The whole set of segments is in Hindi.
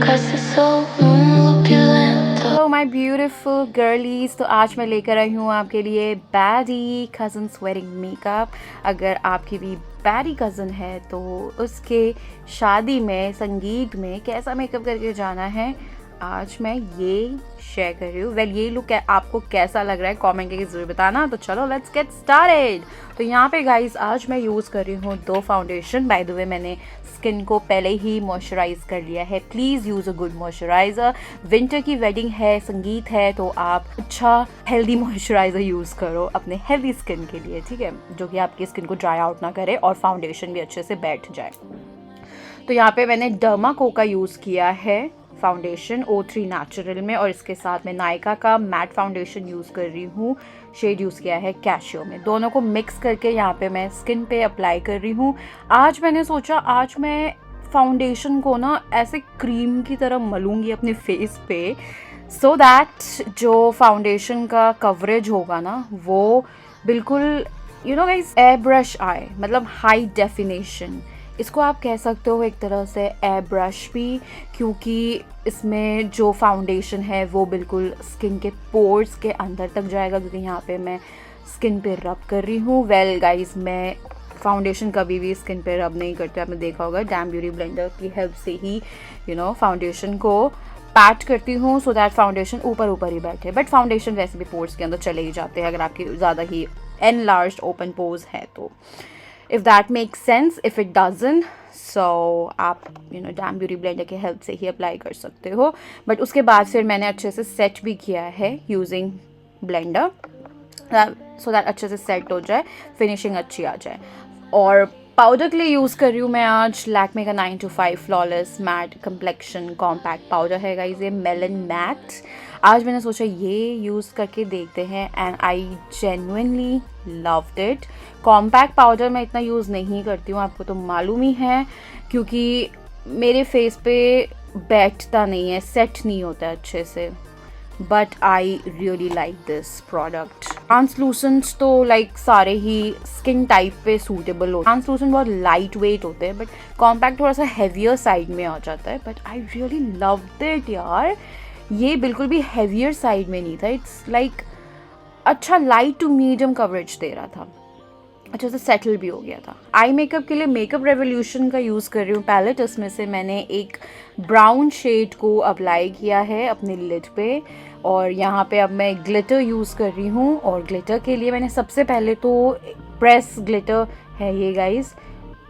'cause it's so opulent. Hello my beautiful girlies, तो आज मैं लेकर आई हूँ आपके लिए बैडी कज़न्स वेडिंग मेकअप। अगर आपकी भी बैडी कज़न है तो उसके शादी में संगीत में कैसा मेकअप करके जाना है, आज मैं ये शेयर कर रही हूँ। वेल ये लुक आपको कैसा लग रहा है कमेंट करके ज़रूर बताना। तो चलो लेट्स गेट स्टार्टेड। तो यहाँ पे गाइस आज मैं यूज़ कर रही हूँ 2 फाउंडेशन। बाय द वे मैंने स्किन को पहले ही मॉइस्चराइज कर लिया है। Please use a good moisturiser. Winter की वेडिंग है, संगीत है, तो आप अच्छा हेल्दी मॉइस्चराइज़र यूज़ करो अपने हेल्दी स्किन के लिए, ठीक है, जो कि आपकी स्किन को ड्राई आउट ना करे और फाउंडेशन भी अच्छे से बैठ जाए। तो यहाँ पे मैंने डर्माको का यूज़ किया है फाउंडेशन O3 नेचुरल में, और इसके साथ मैं नायका का मैट फाउंडेशन यूज़ कर रही हूँ। शेड यूज़ किया है कैशियो में। दोनों को मिक्स करके यहाँ पे मैं स्किन पे अप्लाई कर रही हूँ। आज मैंने सोचा आज मैं फाउंडेशन को ना ऐसे क्रीम की तरह मलूँगी अपने फेस पे, सो दैट जो फाउंडेशन का कवरेज होगा ना वो बिल्कुल गाइस एयर ब्रश आए, मतलब हाई डेफिनेशन। इसको आप कह सकते हो एक तरह से एयर ब्रश भी, क्योंकि इसमें जो फाउंडेशन है वो बिल्कुल स्किन के पोर्स के अंदर तक जाएगा, क्योंकि यहाँ पे मैं स्किन पे रब कर रही हूँ। वेल गाइस मैं फाउंडेशन कभी भी स्किन पे रब नहीं करती, आपने देखा होगा। डैम ब्यूटी ब्लेंडर की हेल्प से ही फाउंडेशन को पैट करती हूँ सो दैट फाउंडेशन ऊपर ऊपर ही बैठे। बट फाउंडेशन वैसे भी पोर्स के अंदर चले ही जाते हैं अगर आपकी ज़्यादा ही एनलार्ज्ड ओपन पोर्स है तो। If that makes sense, if it doesn't so आप डैम ब्यूटी ब्लेंडर के हेल्प से ही अप्लाई कर सकते हो। बट उसके बाद फिर मैंने अच्छे से सेट भी किया है यूजिंग ब्लेंडर, सो दैट अच्छे से सेट हो जाए, फिनिशिंग अच्छी आ जाए। और पाउडर के लिए यूज़ कर रही हूँ मैं आज लैक्मे का 925 flawless matte complexion compact powder है गाइस, ये मेलन मैट। आज मैंने सोचा ये यूज़ करके देखते हैं and I genuinely loved it. Compact powder मैं इतना यूज़ नहीं करती हूँ, आपको तो मालूम ही है, क्योंकि मेरे फेस पे बैठता नहीं है, सेट नहीं होता है अच्छे से। But I really like this product. Translucent तो लाइक सारे ही स्किन टाइप पे सूटेबल होते हैं। ट्रांसलूसेंट बहुत लाइट वेट होते हैं, बट कॉम्पैक्ट थोड़ा सा हैवियर साइड में आ जाता है। But I really loved it यार, ये बिल्कुल भी हैवियर साइड में नहीं था। इट्स लाइक अच्छा लाइट टू मीडियम कवरेज दे रहा था, अच्छे से सेटल भी हो गया था। आई मेकअप के लिए मेकअप रेवोल्यूशन का यूज़ कर रही हूँ पैलेट। इसमें से मैंने एक ब्राउन शेड को अप्लाई किया है अपने लिड पे, और यहाँ पे अब मैं ग्लिटर यूज़ कर रही हूँ। और ग्लिटर के लिए मैंने सबसे पहले तो प्रेस ग्लिटर है ये गाइस,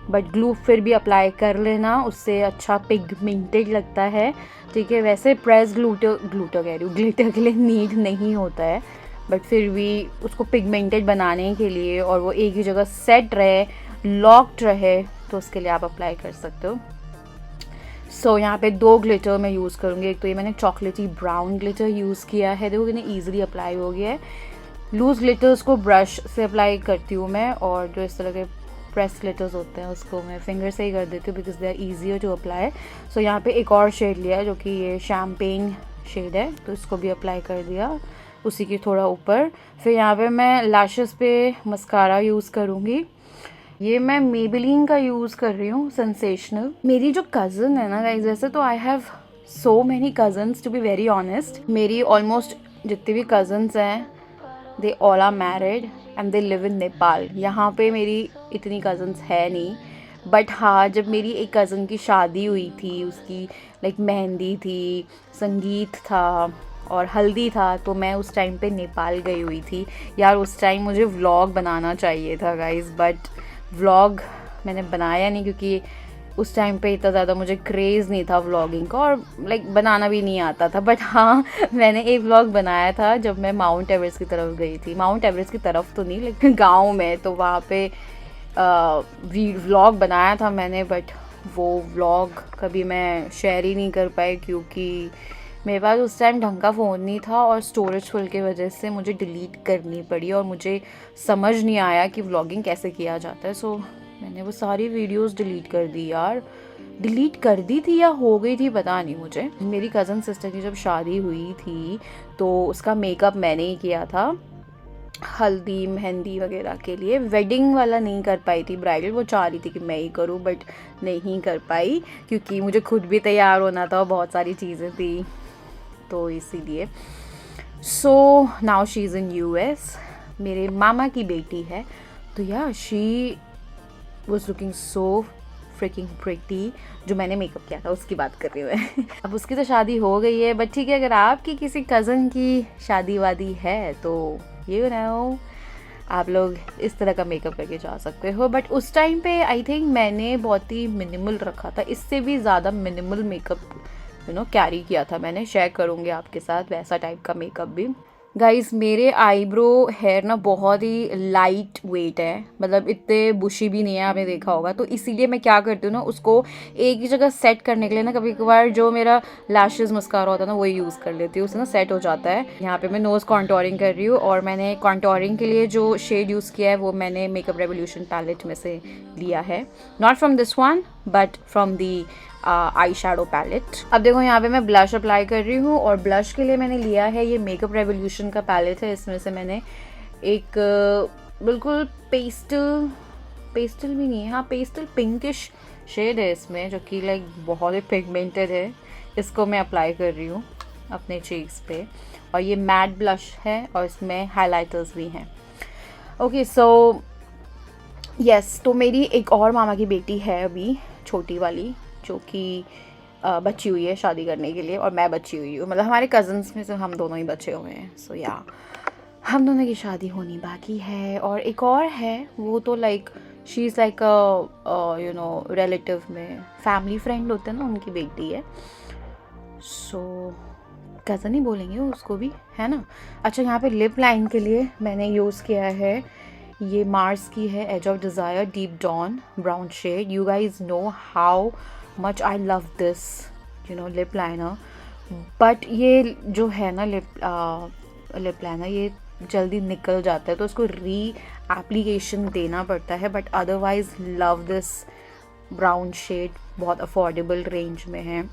बट ग्लू फिर भी अप्लाई कर लेना, उससे अच्छा पिगमेंटेड लगता है, ठीक है। वैसे प्रेस ग्लूटर कह रही हूँ, ग्लिटर के लिए नीड नहीं होता है, बट फिर भी उसको पिगमेंटेड बनाने के लिए और वो एक ही जगह सेट रहे, लॉक्ड रहे, तो उसके लिए आप अप्लाई कर सकते हो। सो यहाँ पे 2 ग्लिटर मैं यूज़ करूँगी। एक तो ये मैंने चॉकलेटी ब्राउन ग्लिटर यूज़ किया है, देखो कितने ईजिली अप्लाई हो गया है। लूज़ ग्लिटर्स को ब्रश से अप्लाई करती हूँ मैं, और जो इस तरह के प्रेस ग्लिटर्स होते हैं उसको मैं फिंगर से ही कर देती हूँ, because they are easier to apply. So यहाँ पे एक और शेड लिया है जो कि ये शैम्पेन शेड है, तो इसको भी अप्लाई कर दिया उसी की थोड़ा ऊपर। फिर यहाँ पे मैं लैशेस पे मस्कारा यूज़ करूँगी। ये मैं मेबेलिन का यूज़ कर रही हूँ सेंसेशनल। मेरी जो कज़न है ना गाइस, वैसे तो I have so many cousins to be very honest. मेरी ऑलमोस्ट जितनी भी कज़न्स हैं they all are married and they live in Nepal. यहाँ पे मेरी इतनी कज़न्स है नहीं, बट हाँ जब मेरी एक कज़न की शादी हुई थी, उसकी लाइक मेहंदी थी, संगीत था और हल्दी था, तो मैं उस टाइम पे नेपाल गई हुई थी यार। उस टाइम मुझे व्लॉग बनाना चाहिए था गाइस, बट व्लॉग मैंने बनाया नहीं, क्योंकि उस टाइम पे इतना ज़्यादा मुझे क्रेज़ नहीं था व्लॉगिंग का, और लाइक बनाना भी नहीं आता था। बट हाँ मैंने एक व्लॉग बनाया था जब मैं माउंट एवरेस्ट की तरफ गई थी। माउंट एवरेस्ट की तरफ तो नहीं, लेकिन गाँव में, तो वहाँ पे व्लॉग बनाया था मैंने। बट वो व्लॉग कभी मैं शेयर ही नहीं कर पाई, क्योंकि मेरे पास उस टाइम ढंग का फ़ोन नहीं था और स्टोरेज फुल की वजह से मुझे डिलीट करनी पड़ी, और मुझे समझ नहीं आया कि व्लॉगिंग कैसे किया जाता है। सो मैंने वो सारी वीडियोस डिलीट कर दी यार। डिलीट कर दी थी या हो गई थी पता नहीं मुझे। मेरी कज़न सिस्टर की जब शादी हुई थी तो उसका मेकअप मैंने ही किया था, हल्दी मेहंदी वगैरह के लिए। वेडिंग वाला नहीं कर पाई थी ब्राइडल, वो चाह रही थी कि मैं ही करूँ बट नहीं कर पाई क्योंकि मुझे खुद भी तैयार होना था और बहुत सारी चीज़ें थी, तो इसीलिए। So now she is in US, मेरे मामा की बेटी है, तो या she was looking so fricking pretty. जो मैंने मेकअप किया था उसकी बात कर रही हूँ मैं। अब उसकी तो शादी हो गई है बट ठीक है, अगर आपकी किसी कज़न की शादी वादी है तो यू नो आप लोग इस तरह का मेकअप करके जा सकते हो। बट उस टाइम पे आई थिंक मैंने बहुत ही मिनिमल रखा था, इससे भी ज़्यादा मिनिमल मेकअप कैरी किया था मैंने। शेयर करूँगी आपके साथ वैसा टाइप का मेकअप भी। गाइस मेरे आईब्रो हेयर ना बहुत ही लाइट वेट है, मतलब इतने बुशी भी नहीं है, आपने देखा होगा। तो इसीलिए मैं क्या करती हूँ ना, उसको एक ही जगह सेट करने के लिए ना कभी कभार जो मेरा लैशेस मस्कारा होता है ना वही यूज़ कर लेती हूँ, उससे ना सेट हो जाता है। यहाँ पे मैं नोज़ कॉन्टोरिंग कर रही हूँ और मैंने कॉन्टोरिंग के लिए जो शेड यूज़ किया है वो मैंने मेकअप रेवोल्यूशन पैलेट में से लिया है, not from this one but from the eye shadow palette. अब देखो यहाँ पे मैं ब्लश अप्लाई कर रही हूँ और ब्लश के लिए मैंने लिया है ये मेकअप रेवोल्यूशन का पैलेट है। इसमें से मैंने एक बिल्कुल पेस्टल भी नहीं है, हाँ पेस्टल पिंकिश शेड है इसमें, जो कि लाइक बहुत ही पिगमेंटेड है। इसको मैं अप्लाई कर रही हूँ अपने चीक्स पे, और ये मैट ब्लश है और इसमें हाइलाइटर्स भी हैं। ओके सो यस, तो मेरी एक और मामा की बेटी है अभी, छोटी वाली, जो कि बची हुई है शादी करने के लिए, और मैं बची हुई हूँ, मतलब हमारे कज़न्स में से हम दोनों ही बचे हुए हैं। सो या हम दोनों की शादी होनी बाकी है। और एक और है, वो तो like she is like relative में फैमिली फ्रेंड होते हैं ना, उनकी बेटी है। सो कज़न ही बोलेंगे उसको भी, है ना। अच्छा यहाँ पे लिप लाइन के लिए मैंने यूज़ किया है, ये मार्स की है edge of desire deep dawn brown shade. You guys know how much I love this lip liner, but ये जो है ना लिप लाइनर ये जल्दी निकल जाता है, तो उसको री एप्लीकेशन देना पड़ता है। But otherwise love this brown shade, बहुत अफोर्डेबल रेंज में है।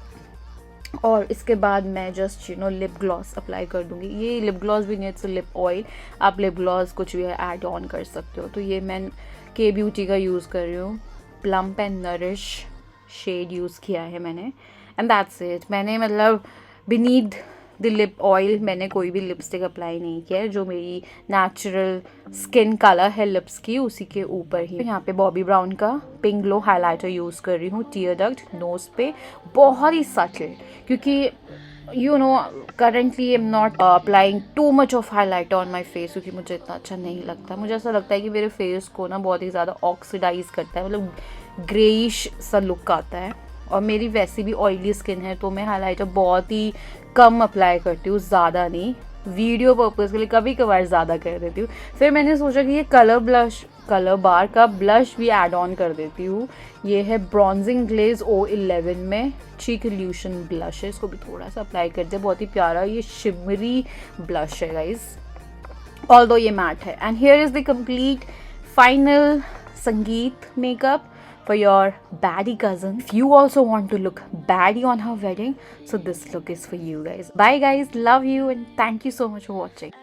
और इसके बाद मैं जस्ट लिप ग्लॉस अप्लाई कर दूँगी। ये लिप ग्लॉस भी नहीं, इट्स लिप ऑयल, आप लिप ग्लॉस कुछ भी ऐड ऑन कर सकते हो। तो ये मैं के ब्यूटी का यूज़ कर रही हूँ, plump and nourish shade use किया है मैंने, एंड दैट्स इट। मैंने मतलब बीनीथ द लिप ऑयल मैंने कोई भी लिपस्टिक अप्लाई नहीं किया है, जो मेरी नेचुरल स्किन कलर है लिप्स की उसी के ऊपर ही। यहाँ पे बॉबी ब्राउन का पिंक ग्लो हाइलाइटर यूज़ कर रही हूँ टीयर डक्ट नोज़ पे, बहुत ही सटल, क्योंकि currently I'm not applying too much of highlighter on my face, क्योंकि मुझे इतना अच्छा नहीं लगता। मुझे ऐसा लगता है कि मेरे फेस को ना बहुत ही ज़्यादा ऑक्सीडाइज करता है, मतलब ग्रेइश सा लुक आता है। और मेरी वैसी भी ऑयली स्किन है, तो मैं हाइलाइटर बहुत ही कम अप्लाई करती हूँ, ज़्यादा नहीं। वीडियो पर्पज़ के लिए कभी कभार ज़्यादा कर देती हूँ। फिर मैंने सोचा कि ये कलर बार का ब्लश भी ऐड ऑन कर देती हूँ। ये है ब्रॉन्जिंग ग्लेज O11 में चीक इल्यूशन ब्लश है, इसको भी थोड़ा सा अप्लाई कर दिया, बहुत ही प्यारा ये शिमरी ब्लश है गाइज, ऑल्दो ये मैट है। And here is the complete final संगीत makeup for your baddie cousin. If you also want to look baddie on her wedding, so this look is for you guys. Bye guys, love you and thank you so much for watching.